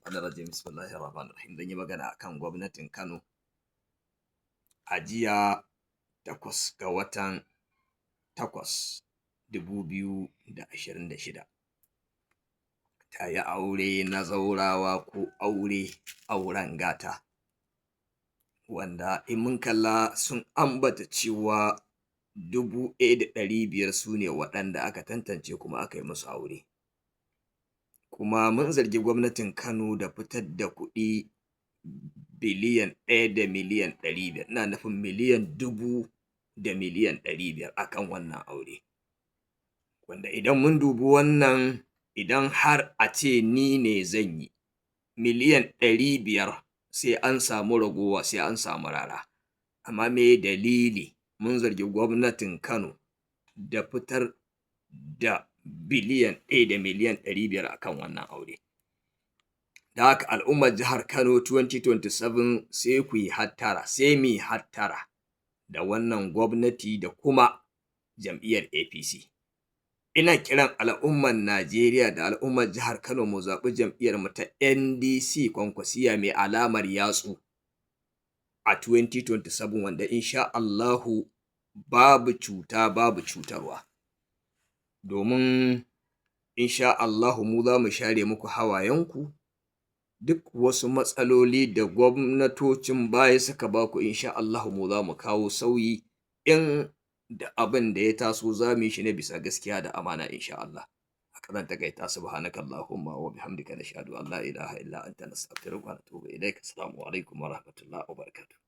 shaitanir rajim. Bismillahir rahmanir rahim. Zan yi magana akan gwamnatin Kano a jiya 8 ga watan 8, 2026 ta yi aure na zaurawa ko auren gata, wanda in mun kalla sun ambata cewa 1,500 su ne waɗanda aka tantance kuma aka yi musu aure. Kuma mun zargi gwamnatin Kano da fitar da kuɗi biliyan 1 da miliyan 500, ina nufin miliyan 1000 da miliyan 500 akan wannan aure. Wanda idan mun dubi wannan, idan har a ce ni ne zan yi, miliyan 500 sai an samu ragowa, sai an samu rara. Amma me dalili mun zargi gwamnatin Kano da fitar da biliyan 1 da miliyan 500 akan wannan aure? Da haka al'ummar jihar Kano 2027 sai ku yi hattara, sai mu yi hattara da wannan gwamnati da kuma jam'iyyar APC. Ina kiran al'ummar Najeriya da al'ummar jihar Kano mu zaɓi jam'iyyar mu ta NDC Kwankwasiya mai alamar yatsu a 2027, wanda insha Allahu babu cuta babu cutarwa. Domin insha Allahu mu za mu share muku hawayenku, duk wasu matsaloli da gwamnatocin baya suka baku insha Allahu mu za mu kawo sauyi, in da abin da ya taso za mu yi shi ne bisa gaskiya da amana insha Allah. Haka zan takaita. Subhanakallahumma wa bihamdika nashhadu an la ilaha illa anta nastaghfiruka wa natubu ilaik. Assalamu alaikum wa rahmatullahi wa barakatuh.